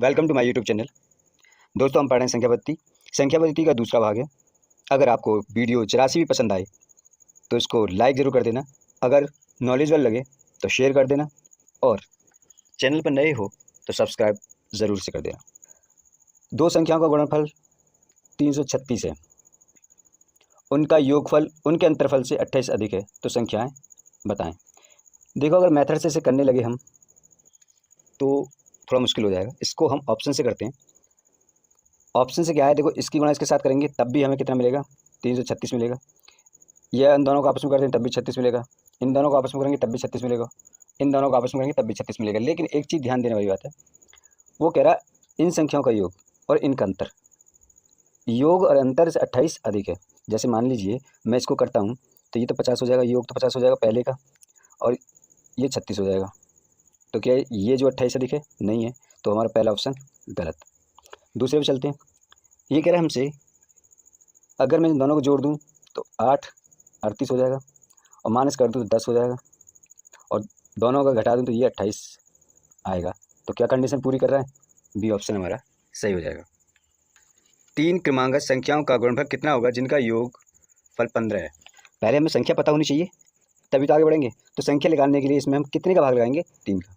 Welcome to my YouTube channel. दोस्तों, हम पढ़ रहे हैं संख्या पद्धति का दूसरा भाग है। अगर आपको वीडियो जरा सी भी पसंद आए तो इसको लाइक ज़रूर कर देना। अगर नॉलेजेबल लगे तो शेयर कर देना और चैनल पर नए हो तो सब्सक्राइब ज़रूर से कर देना। दो संख्याओं का गुणनफल 336 है, उनका योगफल उनके अंतरफल से 28 अधिक है, तो संख्याएं बताएं। देखो, अगर मेथड से इसे करने लगे हम तो थोड़ा मुश्किल हो जाएगा। इसको हम ऑप्शन से करते हैं। ऑप्शन से क्या है, देखो, इसकी गुणा इसके साथ करेंगे तब भी हमें कितना मिलेगा, 336 मिलेगा। यह इन दोनों को आपस में करते हैं तब भी 36 मिलेगा। इन दोनों को आपस में करेंगे तब भी 36 मिलेगा। इन दोनों को आपस में करेंगे तब भी 36 मिलेगा। लेकिन एक चीज़ ध्यान देने वाली बात है, वो कह रहा है इन संख्याओं का योग और इनका अंतर, योग और अंतर से 28 अधिक है। जैसे मान लीजिए मैं इसको करता हूँ तो ये तो 50 हो जाएगा, योग तो 50 हो जाएगा पहले का, और ये 36 हो जाएगा। तो क्या ये जो 28 अधिक है? नहीं है, तो हमारा पहला ऑप्शन गलत। दूसरे पे चलते हैं। ये कह रहा है हमसे अगर मैं इन दोनों को जोड़ दूँ तो 8 38 हो जाएगा, और माइनस कर दूँ तो 10 हो जाएगा, और दोनों का घटा दूँ तो ये 28 आएगा। तो क्या कंडीशन पूरी कर रहा है? बी ऑप्शन हमारा सही हो जाएगा। 3 क्रमांकक संख्याओं का गुणनफल कितना होगा जिनका योग फल 15 है? पहले हमें संख्या पता होनी चाहिए, तभी तो आगे बढ़ेंगे। तो संख्या निकालने के लिए इसमें हम कितने का भाग लगाएंगे? 3 का।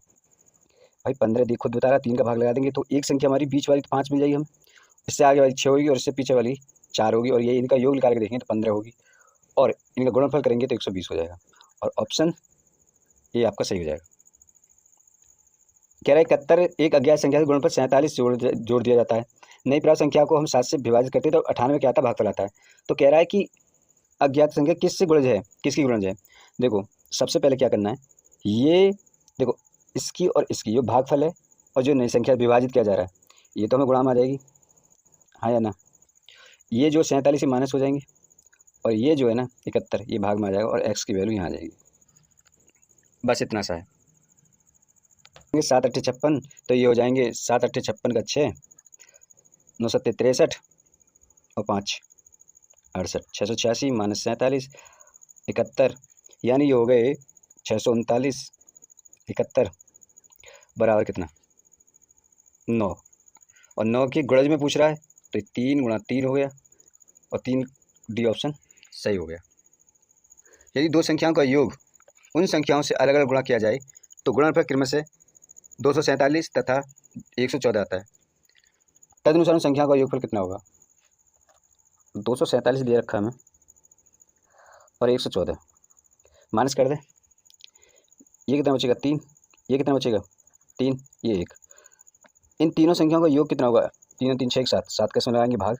भाई 15 देख खुद बता रहा है, 3 का भाग लगा देंगे तो एक संख्या हमारी बीच वाली 5 मिल जाएगी हमें, इससे आगे वाली 6 होगी और इससे पीछे वाली 4 होगी, और ये इनका योग निकाल के देखेंगे तो 15 होगी, और इनका गुणनफल करेंगे तो 120 हो जाएगा, और ऑप्शन ये आपका सही हो जाएगा। कह रहा है 71 एक अज्ञात संख्या से गुणनफल 47 जोड़ दिया जाता है। नई प्राप्त संख्या को हम 7 से विभाजित करते हैं तो 98 क्या आता है? भागफल आता है। तो कह रहा है कि अज्ञात संख्या किससे गुणज है, किसकी गुणज है? देखो, सबसे पहले क्या करना है, ये देखो, इसकी और इसकी जो भागफल है और जो नई संख्या विभाजित किया जा रहा है ये तो हमें गुणा में आ जाएगी, हाँ या ना? ये जो 47 से माइनस हो जाएंगे, और ये जो है ना 71 ये भाग में आ जाएगा, और एक्स की वैल्यू यहाँ आ जाएगी। बस इतना सा है। 7 अट्ठे 56, तो ये हो जाएंगे 7 अट्ठे 56 का 6, 9 सत्ते 63 और 5 68, 686 माइनस 47 71, यानी ये हो गए 639 71 बराबर कितना? 9, और 9 की गुणज में पूछ रहा है तो 3 गुणा 3 हो गया, और 3 डी ऑप्शन सही हो गया। यदि दो संख्याओं का योग उन संख्याओं से अलग अलग गुणा किया जाए तो गुणनफल क्रम से 247 तथा 114 आता है। तदनुसार उन संख्याओं का योगफल कितना होगा? 247 दे रखा है हमें और 114 माइनस कर दें, ये कितना बचेगा? 3, ये कितना बचेगा? 3, ये 1। इन तीनों संख्याओं का योग कितना होगा? 3 3 6 7, 7 कैसे लगाएंगे भाग,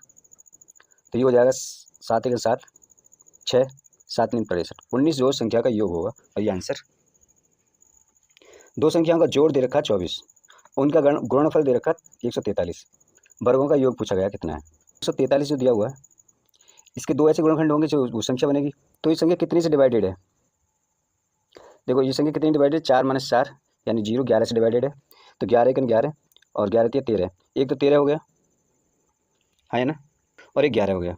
तो ये हो जाएगा 7 1 7 6 7 3 63, 19 जो संख्या का योग होगा, और ये आंसर। दो संख्याओं का जोड़ दे रखा 24, उनका गुणनफल दे रखा 143, वर्गों का योग पूछा गया कितना है? 143 जो दिया हुआ है, इसके दो ऐसे गुणनखंड होंगे जो वो संख्या बनेगी। तो ये संख्या कितनी से डिवाइडेड है? देखो, ये संख्या कितनी डिवाइडेड? 4 माइनस 4 यानी 0, 11 से डिवाइडेड है, तो 11 1 11 और 11 3 13, एक तो 13 हो गया, है ना, और एक 11 हो गया,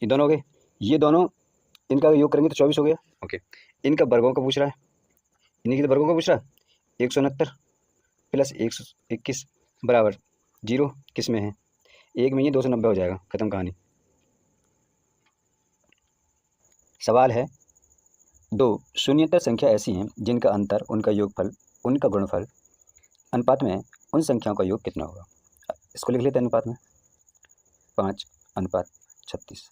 ये दोनों हो गए। ये दोनों इनका योग करेंगे तो 24 हो गया। ओके, इनका वर्गों का पूछ रहा है, इन्हीं के वर्गों का पूछ रहा है। 169 प्लस 121 बराबर 0, किस में है? एक में, ये 290 हो जाएगा, खत्म कहानी। सवाल है, दो शून्येतर संख्या ऐसी हैं जिनका अंतर, उनका योगफल, उनका गुणनफल अनुपात में उन संख्याओं का योग कितना होगा? इसको लिख लेते हैं अनुपात में, 5:36।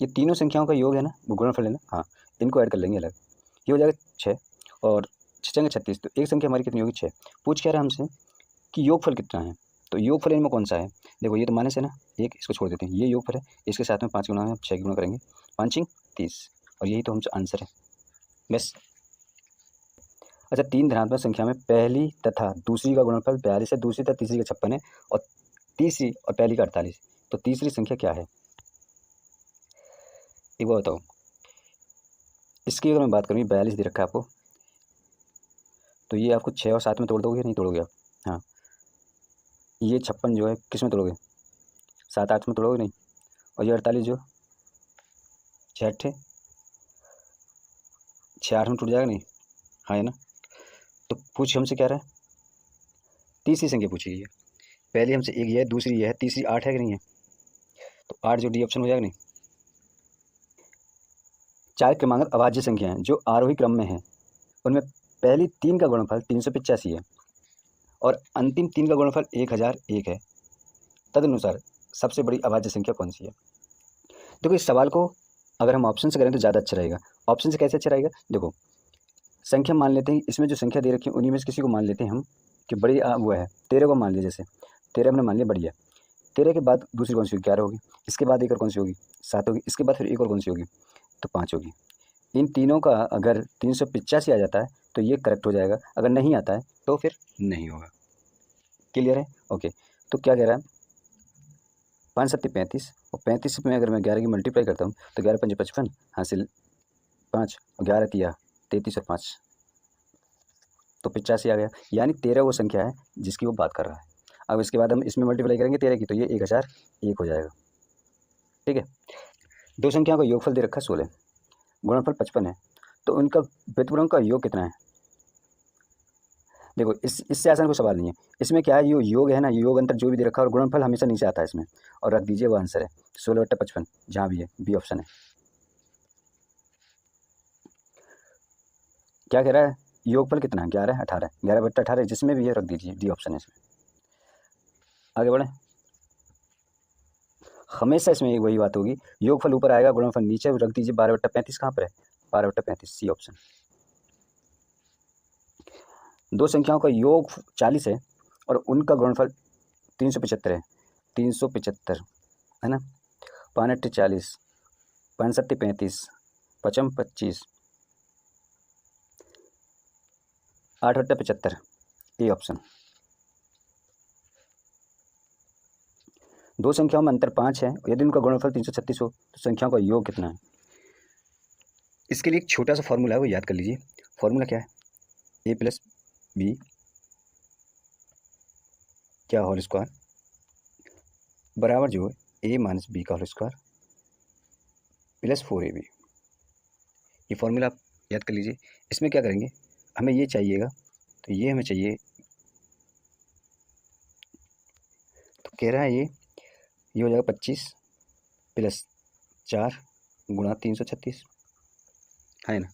ये तीनों संख्याओं का योग है ना, वो गुणनफल है ना, हाँ, इनको ऐड कर लेंगे अलग, ये हो जाएगा 6, और 6 36, तो एक संख्या हमारी कितनी होगी? 6। पूछ क्या रहा है हमसे कि योगफल कितना है, तो योगफल इनमें कौन सा है? देखो, ये तो माइनस है ना, एक इसको छोड़ देते हैं, ये योगफल है, इसके साथ में 5 गुना है, 6 गुना करेंगे, 5 30, और यही तो हमसे आंसर है, बस। अच्छा, 3 धनात्मक संख्या में पहली तथा दूसरी का गुणनफल 42 है, दूसरी तथा तीसरी का 56 है, और तीसरी और पहली का 48, तो तीसरी संख्या क्या है? एक बार बताओ, इसकी अगर मैं बात करूँ, 42 दे रखा है आपको, तो ये आपको 6 और 7 में तोड़ दोगे, नहीं तोड़ोगे आप? हाँ, ये 56 जो है किस में तोड़ोगे? 7 8 में तोड़ोगे नहीं, और ये 48 जो 6 8 6 8 में टूट जाएगा नहीं, हाँ है ना? तो पूछ हमसे क्या रहा है तीसरी संख्या पूछी गई है। पहली हमसे एक ये है, दूसरी ये है, तीसरी 8 है कि नहीं है? तो 8 जो डी ऑप्शन हो जाएगा नहीं। 4 क्रमांकित अभाज्य संख्याएं जो आरोही क्रम में हैं उनमें पहली 3 का गुणनफल 385 है और अंतिम 3 का गुणनफल 1001 है। तदनुसार सबसे बड़ी अभाज्य संख्या कौन सी है? देखो इस सवाल को अगर हम ऑप्शन से करें तो ज़्यादा अच्छा रहेगा। ऑप्शन से कैसे अच्छा रहेगा? देखो संख्या मान लेते हैं, इसमें जो संख्या दे रखी है उन्हीं में से किसी को मान लेते हैं हम कि बड़ी वो है। 13 को मान लिया, जैसे 13 हमने मान लिया बड़ी है। 13 के बाद दूसरी कौन सी होगी? 11 होगी। इसके बाद एक और कौन सी होगी? 7 होगी। इसके बाद फिर एक और कौन सी होगी? तो 5 होगी। इन तीनों का अगर 385 आ जाता है तो ये करेक्ट हो जाएगा, अगर नहीं आता है तो फिर नहीं होगा। क्लियर है? ओके। तो क्या कह रहा है? 5 सत्ती 35 और 35 में अगर मैं 11 की मल्टीप्लाई करता हूँ तो 11 पंजे 55 हासिल 5 और 11 तिया 33 और 5 तो 85 आ गया। यानी 13 वो संख्या है जिसकी वो बात कर रहा है। अब इसके बाद हम इसमें मल्टीप्लाई करेंगे 13 की तो ये 1001 हो जाएगा। ठीक है। दो संख्याओं का योगफल दे रखा है 16, गुणनफल 55 है, तो उनका व्युत्क्रम का योग कितना है? देखो इससे आसान कोई सवाल नहीं है। इसमें क्या है, ये योग है ना, योग अंतर जो भी दे रखा है और गुणनफल हमेशा नीचे आता है इसमें, और रख दीजिए वो आंसर है 16/55 जहाँ भी है, बी ऑप्शन है। क्या कह रहा है? योगफल कितना है? 11 18, 11/18 जिसमें भी है रख दीजिए, डी ऑप्शन है इसमें। आगे बढ़े। हमेशा इसमें एक वही बात होगी, योगफल ऊपर आएगा गुणनफल नीचे, रख दीजिए 12/35 कहाँ पर है? 12/35 सी ऑप्शन। दो संख्याओं का योग 40 है और उनका गुणनफल 375 है। 375 है ना। 5 40, 5 7 35, 5 25, 8/75 ए ऑप्शन। दो संख्याओं में अंतर 5 है, यदि उनका गुणनफल 336 हो तो संख्याओं का योग कितना है? इसके लिए एक छोटा सा फॉर्मूला है, वो याद कर लीजिए। फॉर्मूला क्या है? ए प्लस बी क्या होल स्क्वायर बराबर जो है ए माइनस बी का होल स्क्वायर प्लस 4ab। ये फॉर्मूला आप याद कर लीजिए। इसमें क्या करेंगे, हमें ये चाहिएगा तो ये हमें चाहिए, तो कह रहा है ये हो जाएगा 25 प्लस 4 गुणा 336, है ना?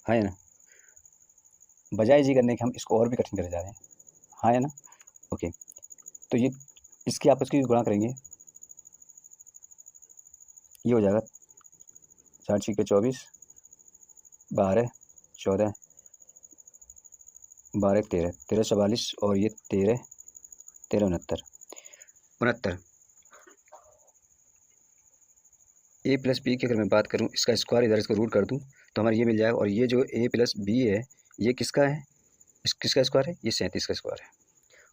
है ना? बजाय जी करने के हम इसको और भी कठिन करे जा रहे हैं, हाँ है ना? ओके। तो ये इसकी आपस की गुणा करेंगे, ये हो जाएगा 4 6 के 24, 12 14, 12 13, 13 44 और ये 13 13 69। ए प्लस बी की अगर मैं बात करूं, इसका स्क्वायर इधर इसको रूट कर दूं तो हमारा ये मिल जाएगा। और ये जो ए प्लस बी है ये किसका है? किसका स्क्वायर है? ये 37 का स्क्वायर है।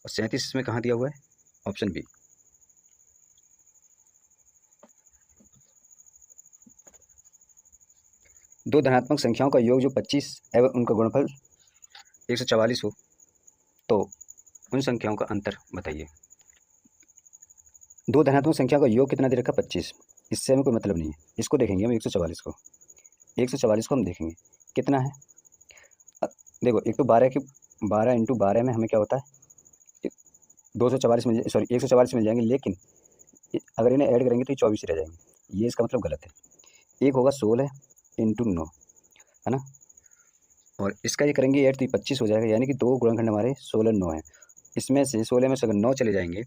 और 37 इसमें कहाँ दिया हुआ है? Option B. दो धनात्मक संख्याओं का योग जो 25 एवं उनका गुणनफल 144 हो तो उन संख्याओं का अंतर बताइए। दो धनात्मक संख्याओं का योग कितना दे रखा? 25। इससे हमें कोई मतलब नहीं है, इसको देखेंगे हम 144 को। 144 को हम देखेंगे कितना है। देखो एक तो 12 की 12 × 12 में हमें क्या होता है? 244 मिल, सॉरी 144 मिल जाएंगे, लेकिन अगर इन्हें ऐड करेंगे तो ये 24 रह जाएंगे। ये इसका मतलब गलत है। एक होगा 16 × 9, है ना, और इसका ये करेंगे ऐड तो 25 हो जाएगा। यानी कि दो गुणनखंड हमारे 16 9 है। इसमें से 16 में से अगर 9 चले जाएंगे,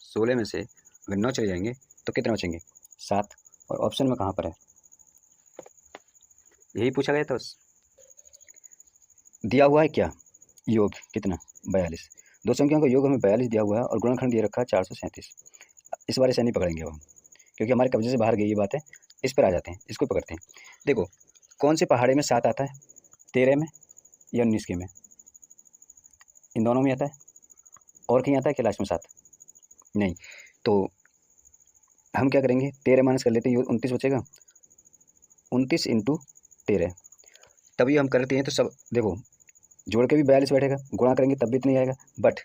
16 में से अगर 9 चले जाएंगे तो कितने बचेंगे? 7। और ऑप्शन में कहाँ पर है? यही पूछा गया था। दिया हुआ है क्या? योग कितना? 42। दो संख्याओं का योग हमें 42 दिया हुआ है और गुणनखंड दिया रखा है 437। इस बारे से नहीं पकड़ेंगे अब हम, क्योंकि हमारे कब्जे से बाहर गई ये बात है। इस पर आ जाते हैं, इसको पकड़ते हैं। देखो कौन से पहाड़े में 7 आता है? 13 में या 19 के में? इन दोनों में आता है। और कहीं आता है क्या लास्ट में 7? नहीं। तो हम क्या करेंगे, 13 माइनस कर लेते हैं, 29 बचेगा। 29 × 13 तभी हम करते हैं तो सब देखो जोड़ के भी 42 बैठेगा, गुणा करेंगे तब भी इतना ही आएगा। बट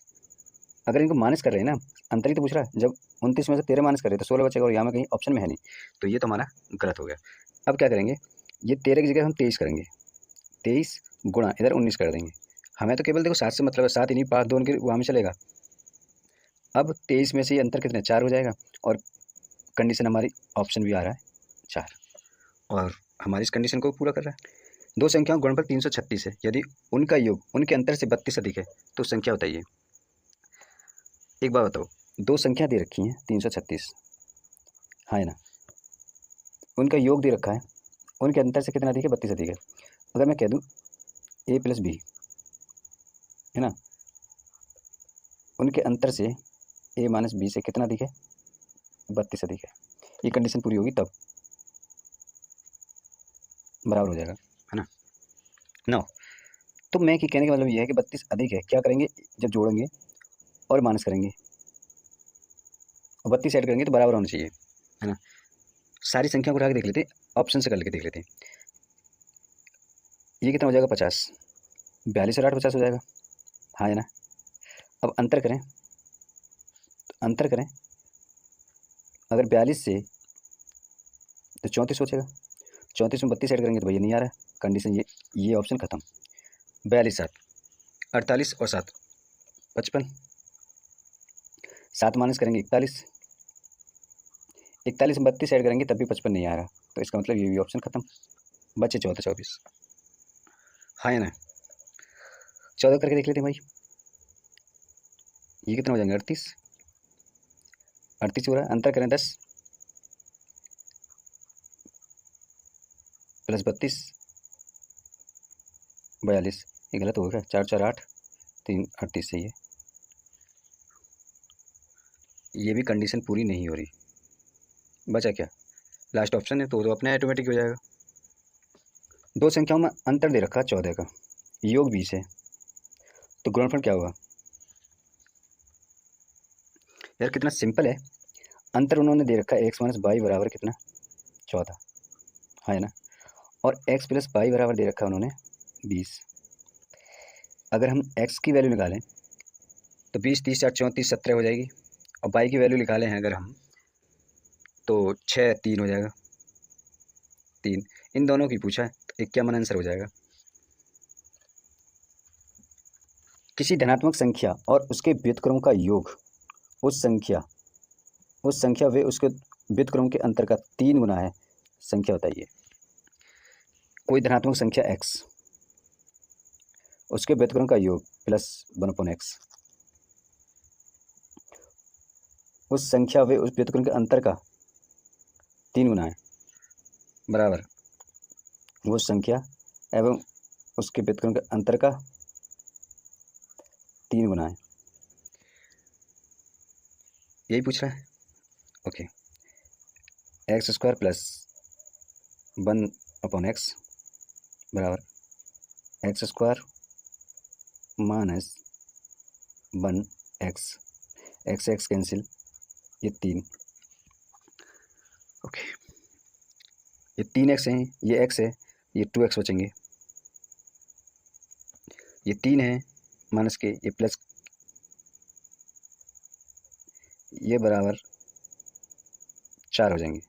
अगर इनको माइनस कर रहे हैं ना, अंतर ही तो पूछ रहा है। जब 29 में से 13 माइनस कर रहे हैं तो 16 बचेगा, और यहाँ में कहीं ऑप्शन में है नहीं, तो ये तो हमारा गलत हो गया। अब क्या करेंगे, ये 13 की जगह हम 23 करेंगे। 23 गुणा इधर 19 कर देंगे, हमें तो केवल देखो 7 से मतलब है, 7 ही नहीं 5 2 उनके वहाँ में चलेगा। अब 23 में से ये अंतर कितने 4 हो जाएगा और कंडीशन हमारी ऑप्शन भी आ रहा है 4 और हमारी इस कंडीशन को पूरा कर रहा है। दो संख्याओं का गुणनफल 336 है, यदि उनका योग उनके अंतर से 32 अधिक है तो संख्या बताइए। एक बात बताओ, दो संख्या दे रखी हैं 336, हाँ है ना, उनका योग दे रखा है, उनके अंतर से कितना अधिक है 32 अधिक है। अगर मैं कह दूँ a प्लस बी है ना, उनके अंतर से a माइनस बी से कितना अधिक है 32 अधिक है, ये कंडीशन पूरी होगी तब बराबर हो जाएगा, है ना। नौ तो मैं कि कहने का मतलब ये है कि 32 अधिक है, क्या करेंगे जब जोड़ेंगे और माइनस करेंगे और 32 ऐड करेंगे तो बराबर होना चाहिए, है ना। सारी संख्या को उठा के देख लेते हैं, ऑप्शन से कर लेके देख लेते हैं। ये कितना हो जाएगा 50, 42 और 8 50 हो जाएगा, हाँ है ना। अब अंतर करें तो अंतर करें, अगर 42 से तो 34 हो जाएगा, 34 में 32 ऐड करेंगे तो भैया नहीं आ रहा है, कंडीशन ये ऑप्शन खत्म। 42 7 48 और 7 55, 7 माइनस करेंगे 41, 41 में 32 ऐड करेंगे तब भी 55 नहीं आ रहा, तो इसका मतलब ये भी ऑप्शन खत्म, बचे 14 24, हाँ है ना। 14 करके देख लेते हैं भाई, ये कितना हो जाएंगे 38 हो रहा है, अंतर करें 10 प्लस 32 42, ये गलत हो गया, 4 4 8 3 38 सही है, ये भी कंडीशन पूरी नहीं हो रही, बचा क्या लास्ट ऑप्शन है तो अपने ऑटोमेटिक हो जाएगा। दो संख्याओं में अंतर दे रखा 14 का, योग 20 है, तो गुणनफल क्या होगा यार, कितना सिंपल है। अंतर उन्होंने दे रखा है एक्स माइनस वाई बराबर कितना 14, हाँ है ना, और x प्लस वाई बराबर दे रखा है उन्होंने 20। अगर हम x की वैल्यू निकालें तो 20 30 4 34 17 हो जाएगी, और y की वैल्यू निकालें हैं अगर हम तो 6 3 हो जाएगा, 3 इन दोनों की पूछा है तो 51 आंसर हो जाएगा। किसी धनात्मक संख्या और उसके व्युत्क्रम का योग उस संख्या व उसके व्युत्क्रम के अंतर का 3 गुना है, संख्या बताइए। कोई धनात्मक संख्या x, उसके व्युत्क्रम का योग प्लस 1/x, उस संख्या व उस व्युत्क्रम के अंतर का 3 गुना है, बराबर वो संख्या एवं उसके व्युत्क्रम के अंतर का 3 गुना है, यही पूछ रहा है। ओके, x² प्लस 1/x बराबर x² minus 1x, x cancel, ये 3, ओके ये 3x हैं, ये x है, ये 2x बचेंगे, ये 3 है माइनस के ये प्लस, ये बराबर 4 हो जाएंगे।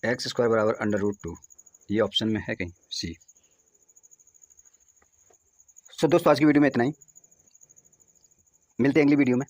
x² बराबर √2, ये ऑप्शन में है कहीं सी। सो दोस्तों आज की वीडियो में इतना ही, मिलते हैं अगली वीडियो में।